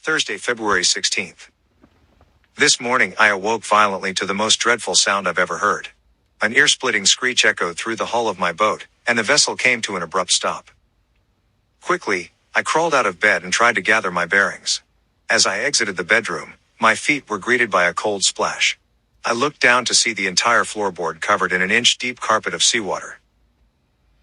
Thursday, February 16th. This morning I awoke violently to the most dreadful sound I've ever heard. An ear-splitting screech echoed through the hull of my boat, and the vessel came to an abrupt stop. Quickly, I crawled out of bed and tried to gather my bearings. As I exited the bedroom, my feet were greeted by a cold splash. I looked down to see the entire floorboard covered in an inch-deep carpet of seawater.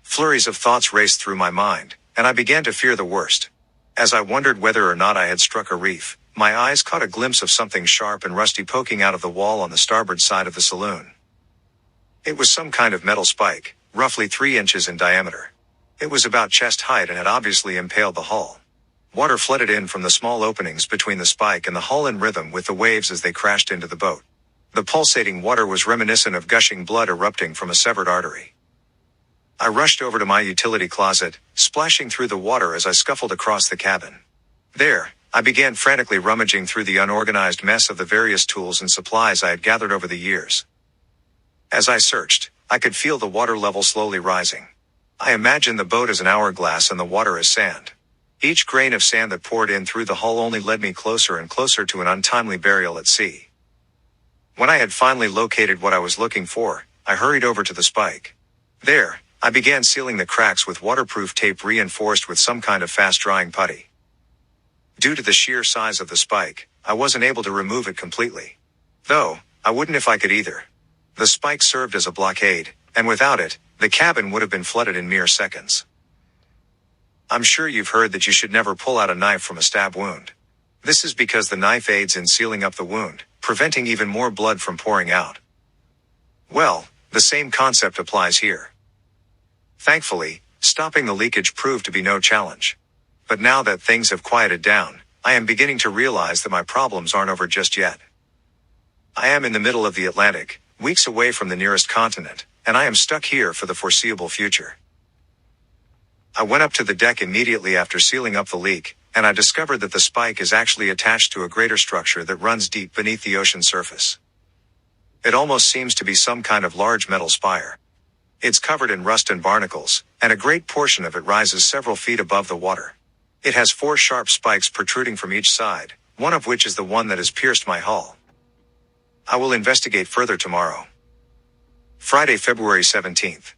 Flurries of thoughts raced through my mind, and I began to fear the worst. As I wondered whether or not I had struck a reef, my eyes caught a glimpse of something sharp and rusty poking out of the wall on the starboard side of the saloon. It was some kind of metal spike, roughly 3 inches in diameter. It was about chest height and had obviously impaled the hull. Water flooded in from the small openings between the spike and the hull in rhythm with the waves as they crashed into the boat. The pulsating water was reminiscent of gushing blood erupting from a severed artery. I rushed over to my utility closet, splashing through the water as I scuffled across the cabin. There, I began frantically rummaging through the unorganized mess of the various tools and supplies I had gathered over the years. As I searched, I could feel the water level slowly rising. I imagined the boat as an hourglass and the water as sand. Each grain of sand that poured in through the hull only led me closer and closer to an untimely burial at sea. When I had finally located what I was looking for, I hurried over to the spike. There, I began sealing the cracks with waterproof tape reinforced with some kind of fast-drying putty. Due to the sheer size of the spike, I wasn't able to remove it completely. Though, I wouldn't if I could either. The spike served as a blockade, and without it, the cabin would have been flooded in mere seconds. I'm sure you've heard that you should never pull out a knife from a stab wound. This is because the knife aids in sealing up the wound, preventing even more blood from pouring out. Well, the same concept applies here. Thankfully, stopping the leakage proved to be no challenge. But now that things have quieted down, I am beginning to realize that my problems aren't over just yet. I am in the middle of the Atlantic, weeks away from the nearest continent, and I am stuck here for the foreseeable future. I went up to the deck immediately after sealing up the leak, and I discovered that the spike is actually attached to a greater structure that runs deep beneath the ocean surface. It almost seems to be some kind of large metal spire. It's covered in rust and barnacles, and a great portion of it rises several feet above the water. It has 4 sharp spikes protruding from each side, one of which is the one that has pierced my hull. I will investigate further tomorrow. Friday, February 17th.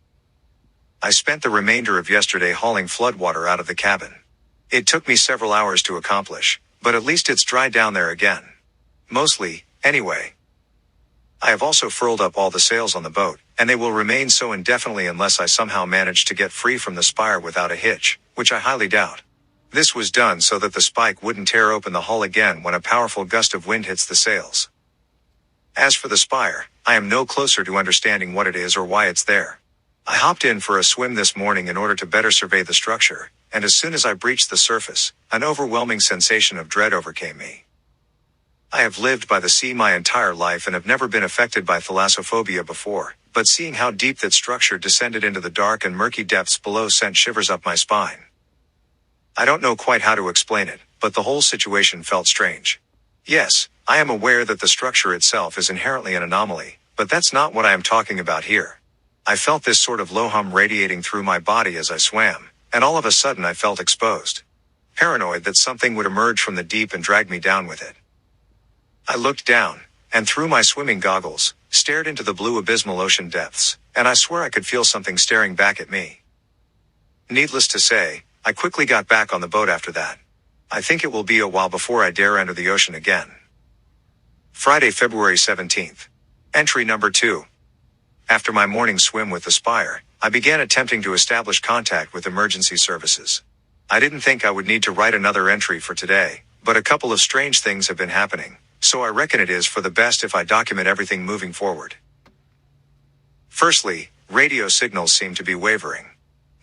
I spent the remainder of yesterday hauling floodwater out of the cabin. It took me several hours to accomplish, but at least it's dried down there again. Mostly, anyway. I have also furled up all the sails on the boat, and they will remain so indefinitely unless I somehow manage to get free from the spire without a hitch, which I highly doubt. This was done so that the spike wouldn't tear open the hull again when a powerful gust of wind hits the sails. As for the spire, I am no closer to understanding what it is or why it's there. I hopped in for a swim this morning in order to better survey the structure, and as soon as I breached the surface, an overwhelming sensation of dread overcame me. I have lived by the sea my entire life and have never been affected by thalassophobia before, but seeing how deep that structure descended into the dark and murky depths below sent shivers up my spine. I don't know quite how to explain it, but the whole situation felt strange. Yes, I am aware that the structure itself is inherently an anomaly, but that's not what I am talking about here. I felt this sort of low hum radiating through my body as I swam, and all of a sudden I felt exposed. Paranoid that something would emerge from the deep and drag me down with it. I looked down, and through my swimming goggles, stared into the blue abysmal ocean depths, and I swear I could feel something staring back at me. Needless to say, I quickly got back on the boat after that. I think it will be a while before I dare enter the ocean again. Friday, February 17th. Entry number 2. After my morning swim with the Spire, I began attempting to establish contact with emergency services. I didn't think I would need to write another entry for today, but a couple of strange things have been happening, so I reckon it is for the best if I document everything moving forward. Firstly, radio signals seem to be wavering.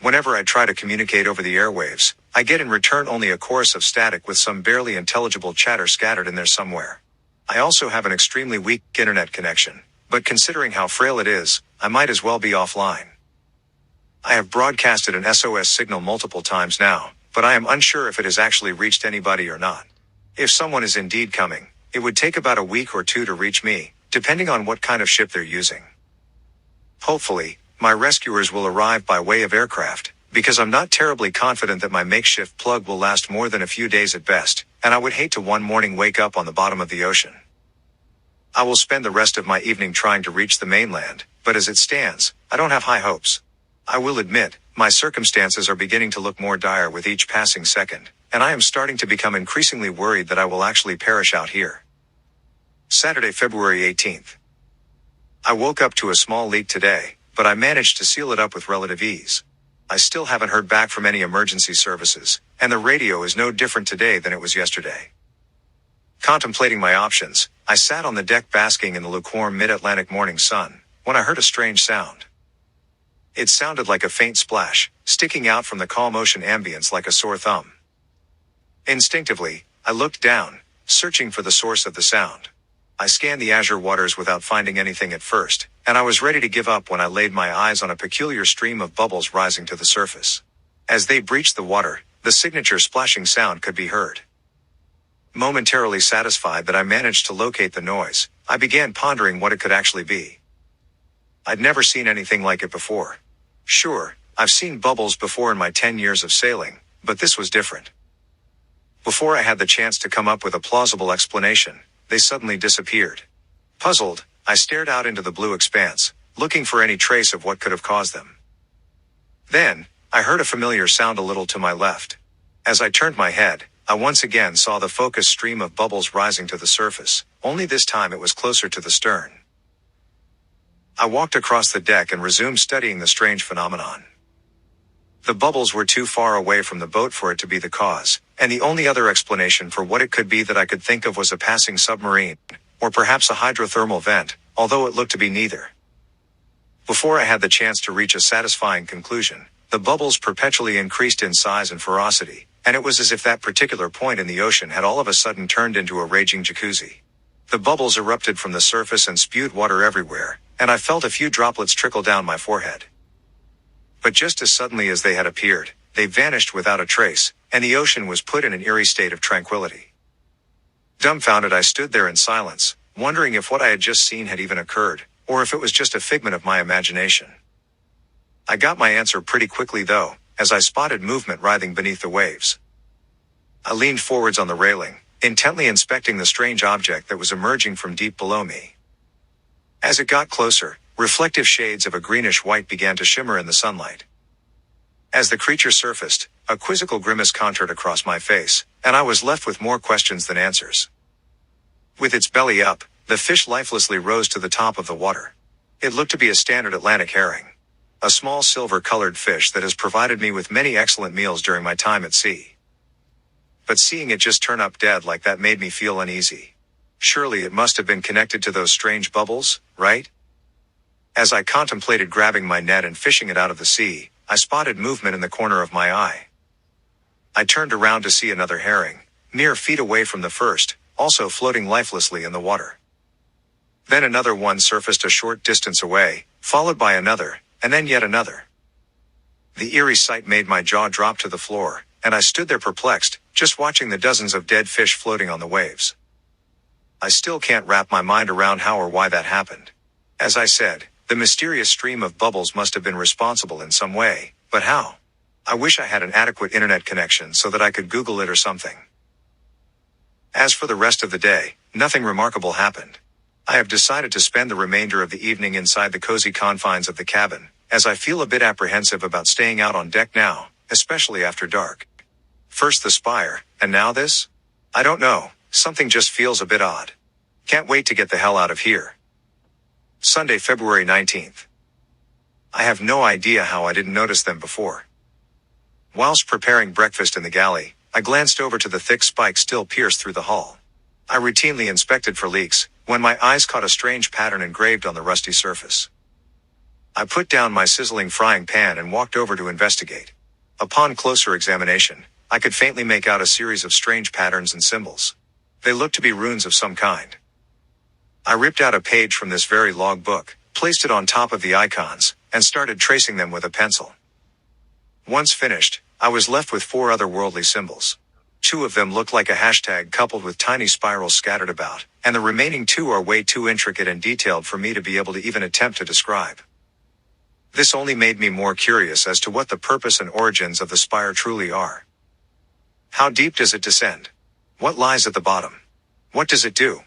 Whenever I try to communicate over the airwaves, I get in return only a chorus of static with some barely intelligible chatter scattered in there somewhere. I also have an extremely weak internet connection, but considering how frail it is, I might as well be offline. I have broadcasted an SOS signal multiple times now, but I am unsure if it has actually reached anybody or not. If someone is indeed coming, it would take about a week or 2 to reach me, depending on what kind of ship they're using. Hopefully, my rescuers will arrive by way of aircraft, because I'm not terribly confident that my makeshift plug will last more than a few days at best, and I would hate to one morning wake up on the bottom of the ocean. I will spend the rest of my evening trying to reach the mainland, but as it stands, I don't have high hopes. I will admit, my circumstances are beginning to look more dire with each passing second, and I am starting to become increasingly worried that I will actually perish out here. Saturday, February 18th. I woke up to a small leak today, but I managed to seal it up with relative ease. I still haven't heard back from any emergency services, and the radio is no different today than it was yesterday. Contemplating my options, I sat on the deck basking in the lukewarm mid-Atlantic morning sun, when I heard a strange sound. It sounded like a faint splash, sticking out from the calm ocean ambience like a sore thumb. Instinctively, I looked down, searching for the source of the sound. I scanned the azure waters without finding anything at first, and I was ready to give up when I laid my eyes on a peculiar stream of bubbles rising to the surface. As they breached the water, the signature splashing sound could be heard. Momentarily satisfied that I managed to locate the noise, I began pondering what it could actually be. I'd never seen anything like it before. Sure, I've seen bubbles before in my 10 years of sailing, but this was different. Before I had the chance to come up with a plausible explanation, they suddenly disappeared. Puzzled, I stared out into the blue expanse, looking for any trace of what could have caused them. Then, I heard a familiar sound a little to my left. As I turned my head, I once again saw the focused stream of bubbles rising to the surface, only this time it was closer to the stern. I walked across the deck and resumed studying the strange phenomenon. The bubbles were too far away from the boat for it to be the cause, and the only other explanation for what it could be that I could think of was a passing submarine, or perhaps a hydrothermal vent, although it looked to be neither. Before I had the chance to reach a satisfying conclusion, the bubbles perpetually increased in size and ferocity, and it was as if that particular point in the ocean had all of a sudden turned into a raging jacuzzi. The bubbles erupted from the surface and spewed water everywhere, and I felt a few droplets trickle down my forehead. But just as suddenly as they had appeared, they vanished without a trace, and the ocean was put in an eerie state of tranquility. Dumbfounded, I stood there in silence, wondering if what I had just seen had even occurred, or if it was just a figment of my imagination. I got my answer pretty quickly though, as I spotted movement writhing beneath the waves. I leaned forwards on the railing, intently inspecting the strange object that was emerging from deep below me. As it got closer, reflective shades of a greenish-white began to shimmer in the sunlight. As the creature surfaced, a quizzical grimace contoured across my face, and I was left with more questions than answers. With its belly up, the fish lifelessly rose to the top of the water. It looked to be a standard Atlantic herring. A small silver-colored fish that has provided me with many excellent meals during my time at sea. But seeing it just turn up dead like that made me feel uneasy. Surely it must have been connected to those strange bubbles, right? As I contemplated grabbing my net and fishing it out of the sea, I spotted movement in the corner of my eye. I turned around to see another herring, mere feet away from the first, also floating lifelessly in the water. Then another one surfaced a short distance away, followed by another, and then yet another. The eerie sight made my jaw drop to the floor, and I stood there perplexed, just watching the dozens of dead fish floating on the waves. I still can't wrap my mind around how or why that happened. As I said, the mysterious stream of bubbles must have been responsible in some way, but how? I wish I had an adequate internet connection so that I could Google it or something. As for the rest of the day, nothing remarkable happened. I have decided to spend the remainder of the evening inside the cozy confines of the cabin, as I feel a bit apprehensive about staying out on deck now, especially after dark. First the spire, and now this? I don't know, something just feels a bit odd. Can't wait to get the hell out of here. Sunday, February 19th. I have no idea how I didn't notice them before. Whilst preparing breakfast in the galley, I glanced over to the thick spikes still pierced through the hull. I routinely inspected for leaks, when my eyes caught a strange pattern engraved on the rusty surface. I put down my sizzling frying pan and walked over to investigate. Upon closer examination, I could faintly make out a series of strange patterns and symbols. They looked to be runes of some kind. I ripped out a page from this very log book, placed it on top of the icons, and started tracing them with a pencil. Once finished, I was left with 4 otherworldly symbols. 2 of them looked like a hashtag coupled with tiny spirals scattered about, and the remaining 2 are way too intricate and detailed for me to be able to even attempt to describe. This only made me more curious as to what the purpose and origins of the spire truly are. How deep does it descend? What lies at the bottom? What does it do?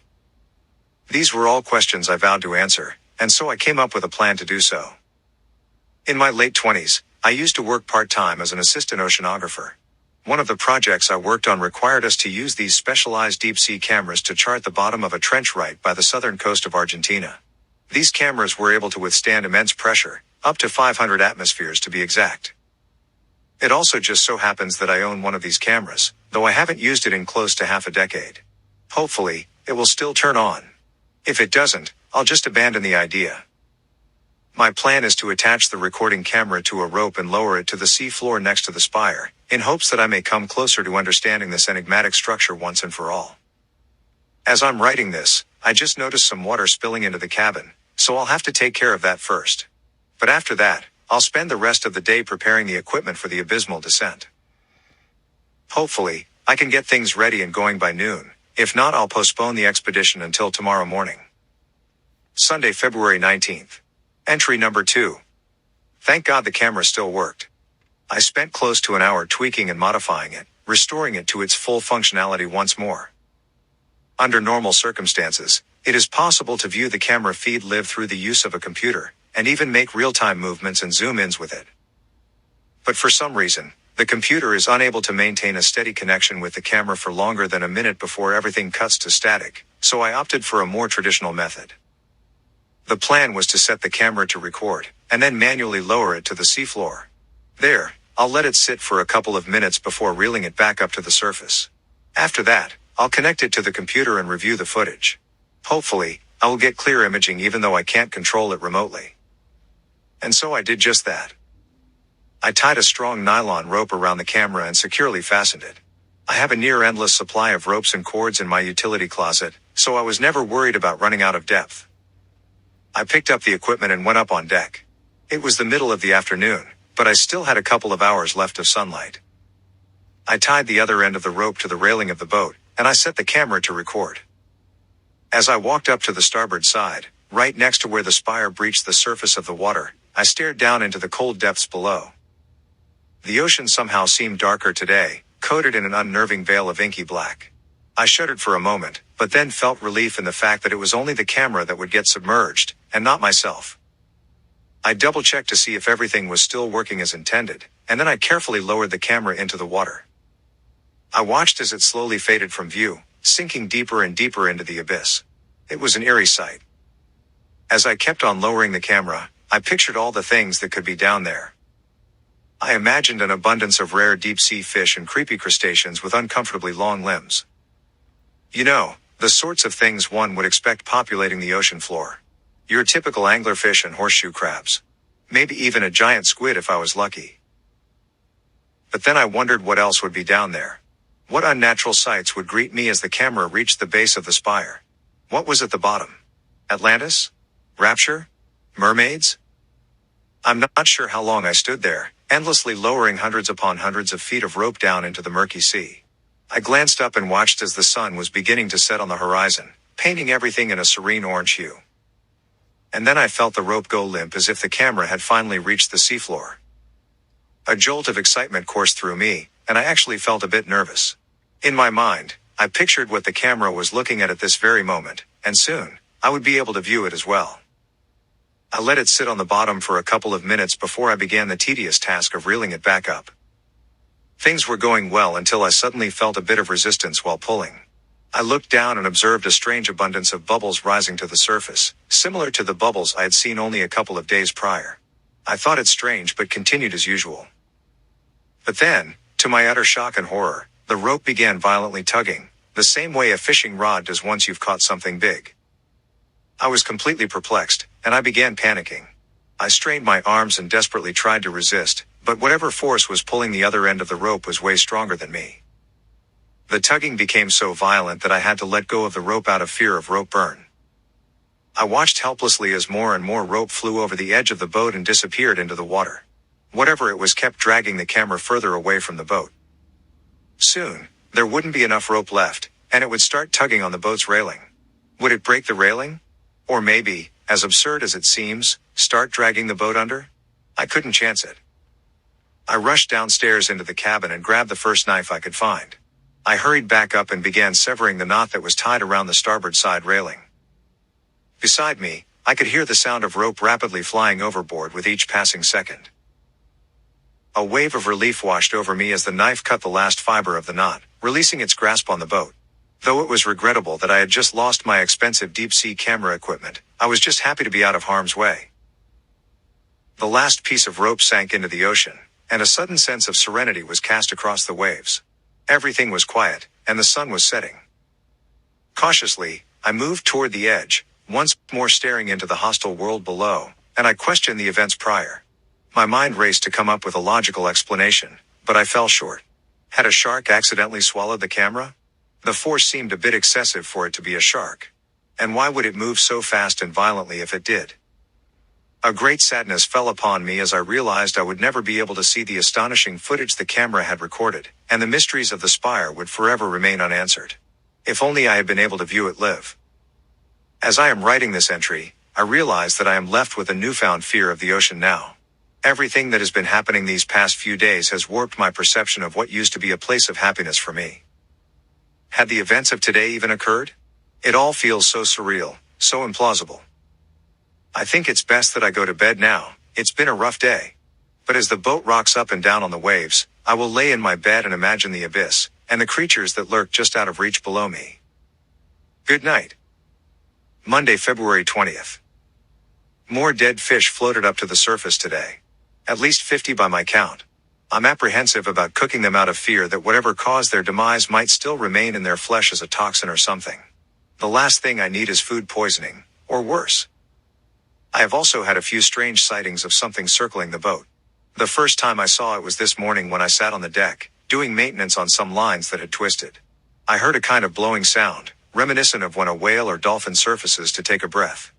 These were all questions I vowed to answer, and so I came up with a plan to do so. In my late 20s, I used to work part-time as an assistant oceanographer. One of the projects I worked on required us to use these specialized deep-sea cameras to chart the bottom of a trench right by the southern coast of Argentina. These cameras were able to withstand immense pressure, up to 500 atmospheres to be exact. It also just so happens that I own one of these cameras, though I haven't used it in close to half a decade. Hopefully, it will still turn on. If it doesn't, I'll just abandon the idea. My plan is to attach the recording camera to a rope and lower it to the sea floor next to the spire, in hopes that I may come closer to understanding this enigmatic structure once and for all. As I'm writing this, I just noticed some water spilling into the cabin, so I'll have to take care of that first. But after that, I'll spend the rest of the day preparing the equipment for the abysmal descent. Hopefully, I can get things ready and going by noon. If not, I'll postpone the expedition until tomorrow morning. Sunday, February 19th. Entry number 2. Thank God the camera still worked. I spent close to an hour tweaking and modifying it, restoring it to its full functionality once more. Under normal circumstances, it is possible to view the camera feed live through the use of a computer, and even make real-time movements and zoom-ins with it. But for some reason, the computer is unable to maintain a steady connection with the camera for longer than a minute before everything cuts to static, so I opted for a more traditional method. The plan was to set the camera to record, and then manually lower it to the seafloor. There, I'll let it sit for a couple of minutes before reeling it back up to the surface. After that, I'll connect it to the computer and review the footage. Hopefully, I will get clear imaging even though I can't control it remotely. And so I did just that. I tied a strong nylon rope around the camera and securely fastened it. I have a near-endless supply of ropes and cords in my utility closet, so I was never worried about running out of depth. I picked up the equipment and went up on deck. It was the middle of the afternoon, but I still had a couple of hours left of sunlight. I tied the other end of the rope to the railing of the boat, and I set the camera to record. As I walked up to the starboard side, right next to where the spire breached the surface of the water, I stared down into the cold depths below. The ocean somehow seemed darker today, coated in an unnerving veil of inky black. I shuddered for a moment, but then felt relief in the fact that it was only the camera that would get submerged, and not myself. I double-checked to see if everything was still working as intended, and then I carefully lowered the camera into the water. I watched as it slowly faded from view, sinking deeper and deeper into the abyss. It was an eerie sight. As I kept on lowering the camera, I pictured all the things that could be down there. I imagined an abundance of rare deep-sea fish and creepy crustaceans with uncomfortably long limbs. You know, the sorts of things one would expect populating the ocean floor. Your typical anglerfish and horseshoe crabs. Maybe even a giant squid if I was lucky. But then I wondered what else would be down there. What unnatural sights would greet me as the camera reached the base of the spire? What was at the bottom? Atlantis? Rapture? Mermaids? I'm not sure how long I stood there, endlessly lowering hundreds upon hundreds of feet of rope down into the murky sea. I glanced up and watched as the sun was beginning to set on the horizon, painting everything in a serene orange hue. And then I felt the rope go limp as if the camera had finally reached the seafloor. A jolt of excitement coursed through me, and I actually felt a bit nervous. In my mind, I pictured what the camera was looking at this very moment, and soon, I would be able to view it as well. I let it sit on the bottom for a couple of minutes before I began the tedious task of reeling it back up. Things were going well until I suddenly felt a bit of resistance while pulling. I looked down and observed a strange abundance of bubbles rising to the surface, similar to the bubbles I had seen only a couple of days prior. I thought it strange but continued as usual. But then, to my utter shock and horror, the rope began violently tugging, the same way a fishing rod does once you've caught something big. I was completely perplexed, and I began panicking. I strained my arms and desperately tried to resist, but whatever force was pulling the other end of the rope was way stronger than me. The tugging became so violent that I had to let go of the rope out of fear of rope burn. I watched helplessly as more and more rope flew over the edge of the boat and disappeared into the water. Whatever it was kept dragging the camera further away from the boat. Soon, there wouldn't be enough rope left, and it would start tugging on the boat's railing. Would it break the railing? Or maybe, as absurd as it seems, start dragging the boat under? I couldn't chance it. I rushed downstairs into the cabin and grabbed the first knife I could find. I hurried back up and began severing the knot that was tied around the starboard side railing. Beside me, I could hear the sound of rope rapidly flying overboard with each passing second. A wave of relief washed over me as the knife cut the last fiber of the knot, releasing its grasp on the boat. Though it was regrettable that I had just lost my expensive deep-sea camera equipment, I was just happy to be out of harm's way. The last piece of rope sank into the ocean, and a sudden sense of serenity was cast across the waves. Everything was quiet, and the sun was setting. Cautiously, I moved toward the edge, once more staring into the hostile world below, and I questioned the events prior. My mind raced to come up with a logical explanation, but I fell short. Had a shark accidentally swallowed the camera? The force seemed a bit excessive for it to be a shark. And why would it move so fast and violently if it did? A great sadness fell upon me as I realized I would never be able to see the astonishing footage the camera had recorded, and the mysteries of the spire would forever remain unanswered. If only I had been able to view it live. As I am writing this entry, I realize that I am left with a newfound fear of the ocean now. Everything that has been happening these past few days has warped my perception of what used to be a place of happiness for me. Had the events of today even occurred? It all feels so surreal, so implausible. I think it's best that I go to bed now. It's been a rough day. But as the boat rocks up and down on the waves, I will lay in my bed and imagine the abyss, and the creatures that lurk just out of reach below me. Good night. Monday, February 20th. More dead fish floated up to the surface today. At least 50 by my count. I'm apprehensive about cooking them out of fear that whatever caused their demise might still remain in their flesh as a toxin or something. The last thing I need is food poisoning, or worse. I have also had a few strange sightings of something circling the boat. The first time I saw it was this morning when I sat on the deck, doing maintenance on some lines that had twisted. I heard a kind of blowing sound, reminiscent of when a whale or dolphin surfaces to take a breath.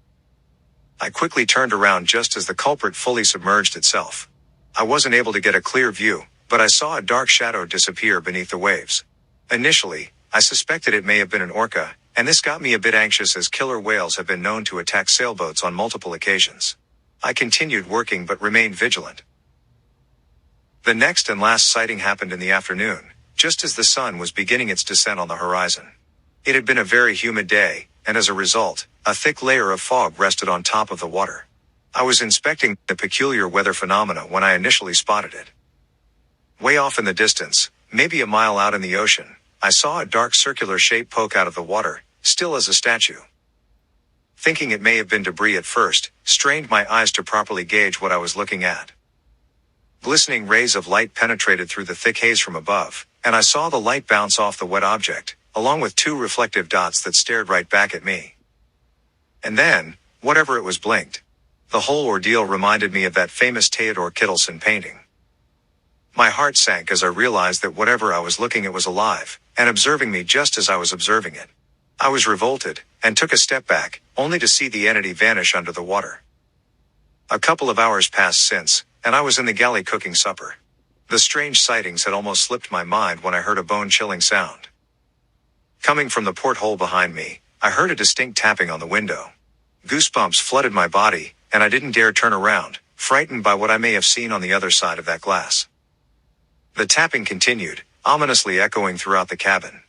I quickly turned around just as the culprit fully submerged itself. I wasn't able to get a clear view, but I saw a dark shadow disappear beneath the waves. Initially, I suspected it may have been an orca, and this got me a bit anxious as killer whales have been known to attack sailboats on multiple occasions. I continued working but remained vigilant. The next and last sighting happened in the afternoon, just as the sun was beginning its descent on the horizon. It had been a very humid day, and as a result, a thick layer of fog rested on top of the water. I was inspecting the peculiar weather phenomena when I initially spotted it. Way off in the distance, maybe a mile out in the ocean, I saw a dark circular shape poke out of the water, still as a statue. Thinking it may have been debris at first, strained my eyes to properly gauge what I was looking at. Glistening rays of light penetrated through the thick haze from above, and I saw the light bounce off the wet object, along with two reflective dots that stared right back at me. And then, whatever it was blinked. The whole ordeal reminded me of that famous Theodore Kittelsen painting. My heart sank as I realized that whatever I was looking at was alive, and observing me just as I was observing it. I was revolted, and took a step back, only to see the entity vanish under the water. A couple of hours passed since, and I was in the galley cooking supper. The strange sightings had almost slipped my mind when I heard a bone-chilling sound. Coming from the porthole behind me, I heard a distinct tapping on the window. Goosebumps flooded my body, and I didn't dare turn around, frightened by what I may have seen on the other side of that glass. The tapping continued, ominously echoing throughout the cabin.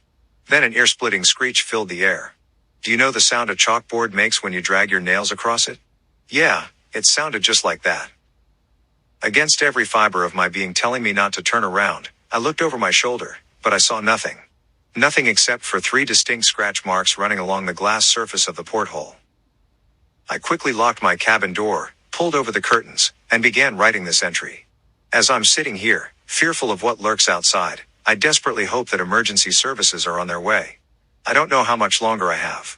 Then an ear-splitting screech filled the air. Do you know the sound a chalkboard makes when you drag your nails across it? Yeah, it sounded just like that. Against every fiber of my being telling me not to turn around, I looked over my shoulder, but I saw nothing. Nothing except for 3 distinct scratch marks running along the glass surface of the porthole. I quickly locked my cabin door, pulled over the curtains, and began writing this entry. As I'm sitting here, fearful of what lurks outside, I desperately hope that emergency services are on their way. I don't know how much longer I have.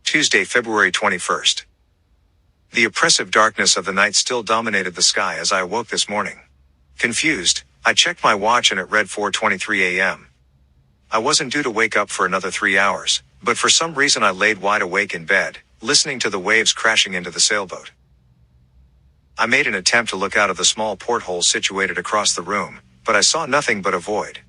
Tuesday, February 21st. The oppressive darkness of the night still dominated the sky as I awoke this morning. Confused, I checked my watch and it read 4:23 a.m. I wasn't due to wake up for another 3 hours, but for some reason I laid wide awake in bed, listening to the waves crashing into the sailboat. I made an attempt to look out of the small porthole situated across the room, but I saw nothing but a void.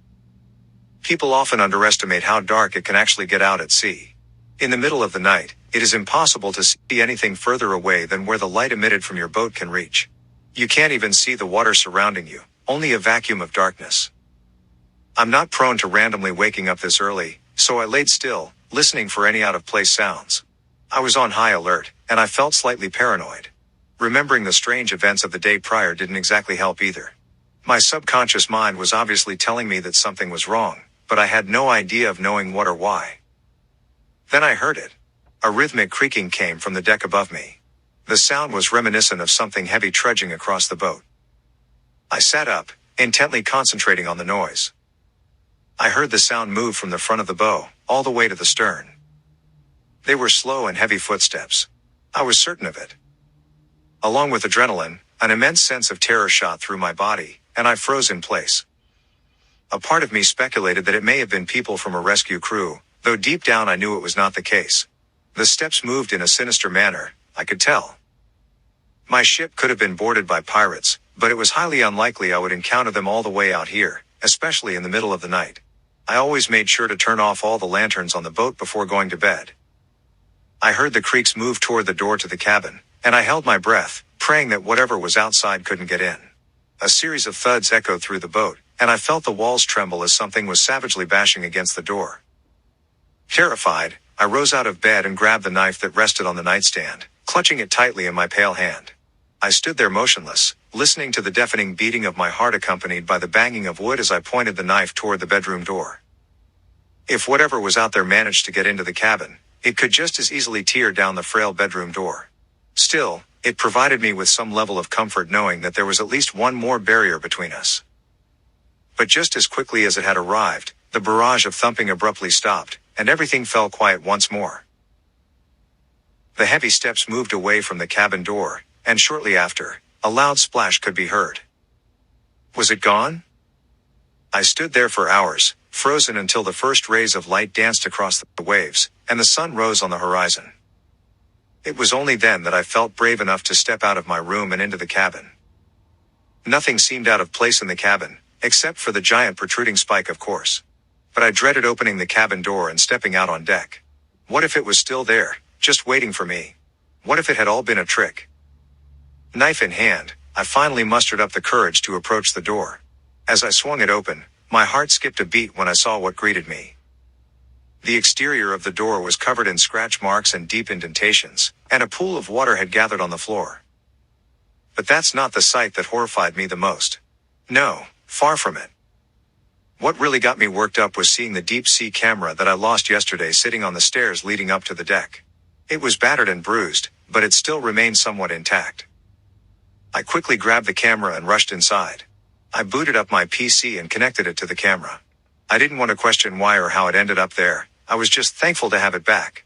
People often underestimate how dark it can actually get out at sea. In the middle of the night, it is impossible to see anything further away than where the light emitted from your boat can reach. You can't even see the water surrounding you, only a vacuum of darkness. I'm not prone to randomly waking up this early, so I laid still, listening for any out-of-place sounds. I was on high alert, and I felt slightly paranoid. Remembering the strange events of the day prior didn't exactly help either. My subconscious mind was obviously telling me that something was wrong, but I had no idea of knowing what or why. Then I heard it. A rhythmic creaking came from the deck above me. The sound was reminiscent of something heavy trudging across the boat. I sat up, intently concentrating on the noise. I heard the sound move from the front of the bow, all the way to the stern. They were slow and heavy footsteps. I was certain of it. Along with adrenaline, an immense sense of terror shot through my body, and I froze in place. A part of me speculated that it may have been people from a rescue crew, though deep down I knew it was not the case. The steps moved in a sinister manner, I could tell. My ship could have been boarded by pirates, but it was highly unlikely I would encounter them all the way out here, especially in the middle of the night. I always made sure to turn off all the lanterns on the boat before going to bed. I heard the creaks move toward the door to the cabin, and I held my breath, praying that whatever was outside couldn't get in. A series of thuds echoed through the boat, and I felt the walls tremble as something was savagely bashing against the door. Terrified, I rose out of bed and grabbed the knife that rested on the nightstand, clutching it tightly in my pale hand. I stood there motionless, listening to the deafening beating of my heart accompanied by the banging of wood as I pointed the knife toward the bedroom door. If whatever was out there managed to get into the cabin, it could just as easily tear down the frail bedroom door. Still, it provided me with some level of comfort knowing that there was at least one more barrier between us. But just as quickly as it had arrived, the barrage of thumping abruptly stopped, and everything fell quiet once more. The heavy steps moved away from the cabin door, and shortly after, a loud splash could be heard. Was it gone? I stood there for hours, frozen until the first rays of light danced across the waves, and the sun rose on the horizon. It was only then that I felt brave enough to step out of my room and into the cabin. Nothing seemed out of place in the cabin, except for the giant protruding spike, of course. But I dreaded opening the cabin door and stepping out on deck. What if it was still there, just waiting for me? What if it had all been a trick? Knife in hand, I finally mustered up the courage to approach the door. As I swung it open, my heart skipped a beat when I saw what greeted me. The exterior of the door was covered in scratch marks and deep indentations, and a pool of water had gathered on the floor. But that's not the sight that horrified me the most. No, far from it. What really got me worked up was seeing the deep-sea camera that I lost yesterday sitting on the stairs leading up to the deck. It was battered and bruised, but it still remained somewhat intact. I quickly grabbed the camera and rushed inside. I booted up my PC and connected it to the camera. I didn't want to question why or how it ended up there. I was just thankful to have it back.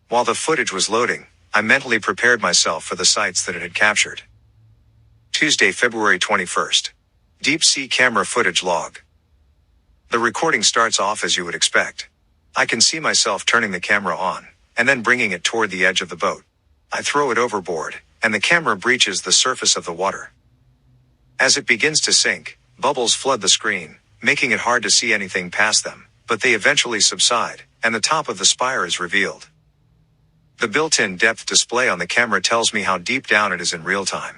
While the footage was loading, I mentally prepared myself for the sights that it had captured. Tuesday, February 21st. Deep-sea camera footage log. The recording starts off as you would expect. I can see myself turning the camera on, and then bringing it toward the edge of the boat. I throw it overboard, and the camera breaches the surface of the water. As it begins to sink, bubbles flood the screen, making it hard to see anything past them, but they eventually subside, and the top of the spire is revealed. The built-in depth display on the camera tells me how deep down it is in real time.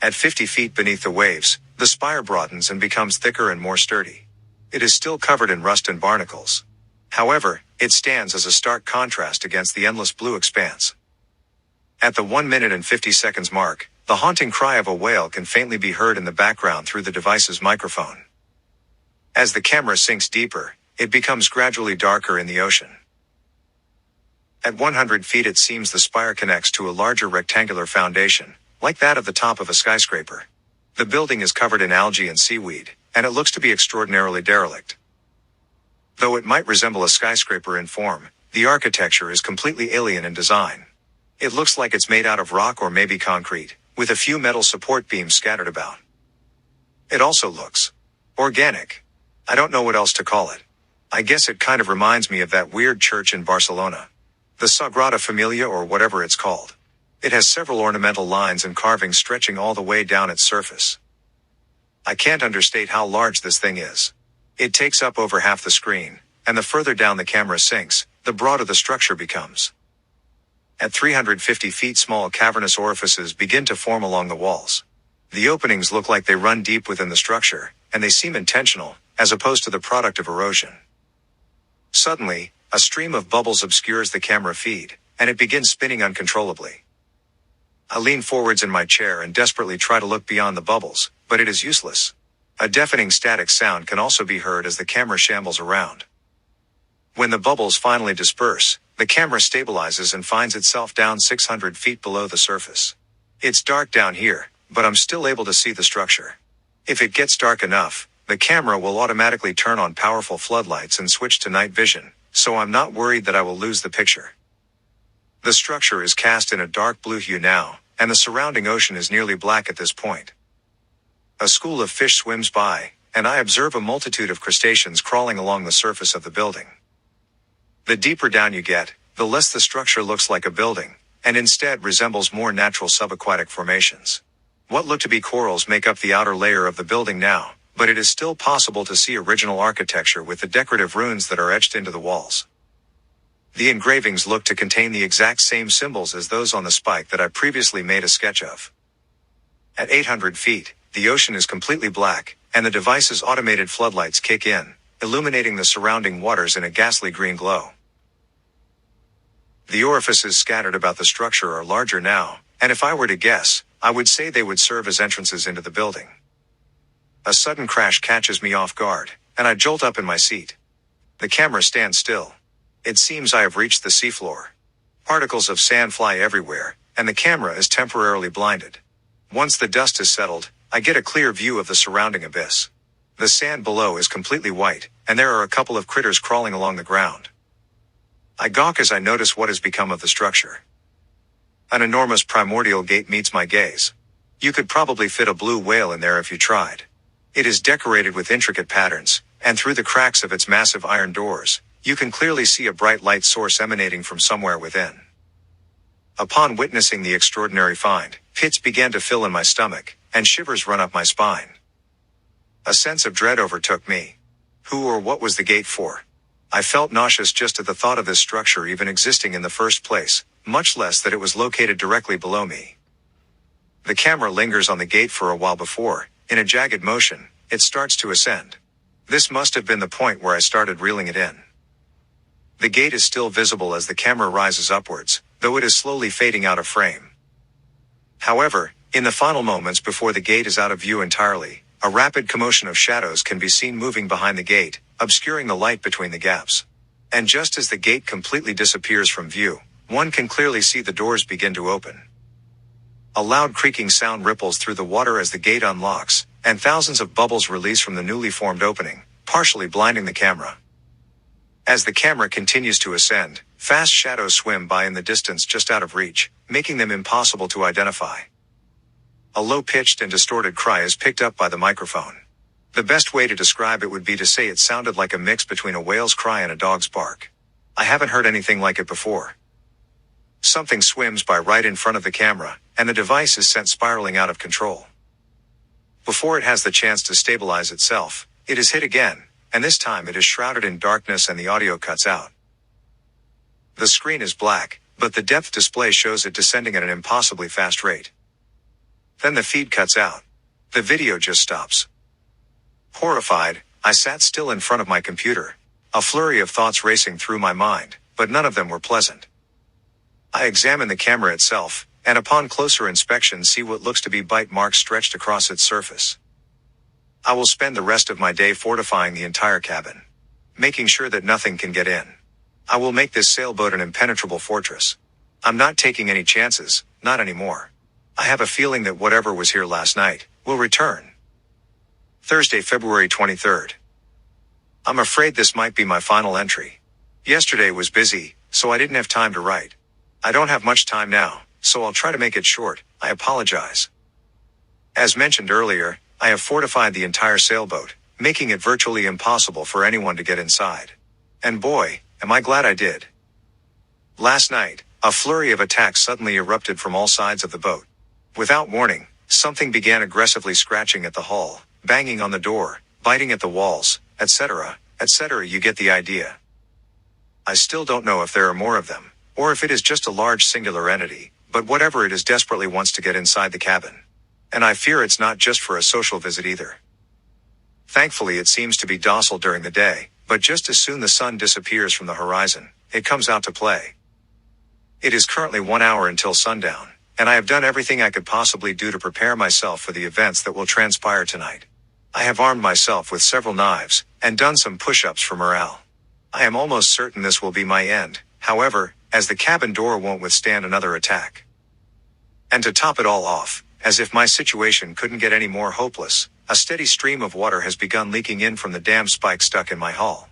At 50 feet beneath the waves, the spire broadens and becomes thicker and more sturdy. It is still covered in rust and barnacles. However, it stands as a stark contrast against the endless blue expanse. At the 1 minute and 50 seconds mark, the haunting cry of a whale can faintly be heard in the background through the device's microphone. As the camera sinks deeper, it becomes gradually darker in the ocean. At 100 feet it seems the spire connects to a larger rectangular foundation, like that of the top of a skyscraper. The building is covered in algae and seaweed, and it looks to be extraordinarily derelict. Though it might resemble a skyscraper in form, the architecture is completely alien in design. It looks like it's made out of rock or maybe concrete, with a few metal support beams scattered about. It also looks organic. I don't know what else to call it. I guess it kind of reminds me of that weird church in Barcelona. The Sagrada Familia or whatever it's called. It has several ornamental lines and carvings stretching all the way down its surface. I can't understate how large this thing is. It takes up over half the screen, and the further down the camera sinks, the broader the structure becomes. At 350 feet, small cavernous orifices begin to form along the walls. The openings look like they run deep within the structure, and they seem intentional, as opposed to the product of erosion. Suddenly, a stream of bubbles obscures the camera feed, and it begins spinning uncontrollably. I lean forwards in my chair and desperately try to look beyond the bubbles, but it is useless. A deafening static sound can also be heard as the camera shambles around. When the bubbles finally disperse, the camera stabilizes and finds itself down 600 feet below the surface. It's dark down here, but I'm still able to see the structure. If it gets dark enough, the camera will automatically turn on powerful floodlights and switch to night vision, so I'm not worried that I will lose the picture. The structure is cast in a dark blue hue now, and the surrounding ocean is nearly black at this point. A school of fish swims by, and I observe a multitude of crustaceans crawling along the surface of the building. The deeper down you get, the less the structure looks like a building, and instead resembles more natural subaquatic formations. What look to be corals make up the outer layer of the building now, but it is still possible to see original architecture with the decorative runes that are etched into the walls. The engravings look to contain the exact same symbols as those on the spike that I previously made a sketch of. At 800 feet, the ocean is completely black, and the device's automated floodlights kick in, illuminating the surrounding waters in a ghastly green glow. The orifices scattered about the structure are larger now, and if I were to guess, I would say they would serve as entrances into the building. A sudden crash catches me off guard, and I jolt up in my seat. The camera stands still. It seems I have reached the seafloor. Particles of sand fly everywhere, and the camera is temporarily blinded. Once the dust is settled, I get a clear view of the surrounding abyss. The sand below is completely white, and there are a couple of critters crawling along the ground. I gawk as I notice what has become of the structure. An enormous primordial gate meets my gaze. You could probably fit a blue whale in there if you tried. It is decorated with intricate patterns, and through the cracks of its massive iron doors, you can clearly see a bright light source emanating from somewhere within. Upon witnessing the extraordinary find, pits began to fill in my stomach, and shivers run up my spine. A sense of dread overtook me. Who or what was the gate for? I felt nauseous just at the thought of this structure even existing in the first place, much less that it was located directly below me. The camera lingers on the gate for a while before, in a jagged motion, it starts to ascend. This must have been the point where I started reeling it in. The gate is still visible as the camera rises upwards, though it is slowly fading out of frame. However, in the final moments before the gate is out of view entirely, a rapid commotion of shadows can be seen moving behind the gate, obscuring the light between the gaps. And just as the gate completely disappears from view, one can clearly see the doors begin to open. A loud creaking sound ripples through the water as the gate unlocks, and thousands of bubbles release from the newly formed opening, partially blinding the camera. As the camera continues to ascend, fast shadows swim by in the distance just out of reach, making them impossible to identify. A low-pitched and distorted cry is picked up by the microphone. The best way to describe it would be to say it sounded like a mix between a whale's cry and a dog's bark. I haven't heard anything like it before. Something swims by right in front of the camera, and the device is sent spiraling out of control. Before it has the chance to stabilize itself, it is hit again, and this time it is shrouded in darkness and the audio cuts out. The screen is black, but the depth display shows it descending at an impossibly fast rate. Then the feed cuts out. The video just stops. Horrified, I sat still in front of my computer, a flurry of thoughts racing through my mind, but none of them were pleasant. I examine the camera itself, and upon closer inspection see what looks to be bite marks stretched across its surface. I will spend the rest of my day fortifying the entire cabin, making sure that nothing can get in. I will make this sailboat an impenetrable fortress. I'm not taking any chances, not anymore. I have a feeling that whatever was here last night will return. Thursday, February 23rd. I'm afraid this might be my final entry. Yesterday was busy, so I didn't have time to write. I don't have much time now, so I'll try to make it short. I apologize. As mentioned earlier, I have fortified the entire sailboat, making it virtually impossible for anyone to get inside. And boy, am I glad I did. Last night, a flurry of attacks suddenly erupted from all sides of the boat. Without warning, something began aggressively scratching at the hull, banging on the door, biting at the walls, etc., etc. You get the idea. I still don't know if there are more of them, Or if it is just a large singular entity, but whatever it is desperately wants to get inside the cabin. And I fear it's not just for a social visit either. Thankfully it seems to be docile during the day, but just as soon the sun disappears from the horizon, it comes out to play. It is currently 1 hour until sundown, and I have done everything I could possibly do to prepare myself for the events that will transpire tonight. I have armed myself with several knives, and done some push-ups for morale. I am almost certain this will be my end, however, as the cabin door won't withstand another attack. And to top it all off, as if my situation couldn't get any more hopeless, a steady stream of water has begun leaking in from the damn spike stuck in my hull.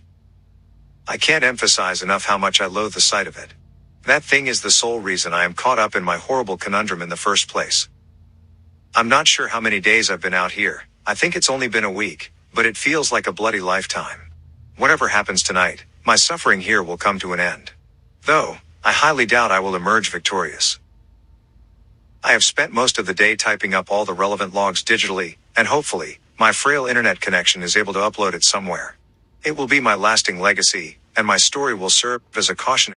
I can't emphasize enough how much I loathe the sight of it. That thing is the sole reason I am caught up in my horrible conundrum in the first place. I'm not sure how many days I've been out here. I think it's only been a week, but it feels like a bloody lifetime. Whatever happens tonight, my suffering here will come to an end. Though, I highly doubt I will emerge victorious. I have spent most of the day typing up all the relevant logs digitally, and hopefully, my frail internet connection is able to upload it somewhere. It will be my lasting legacy, and my story will serve as a caution.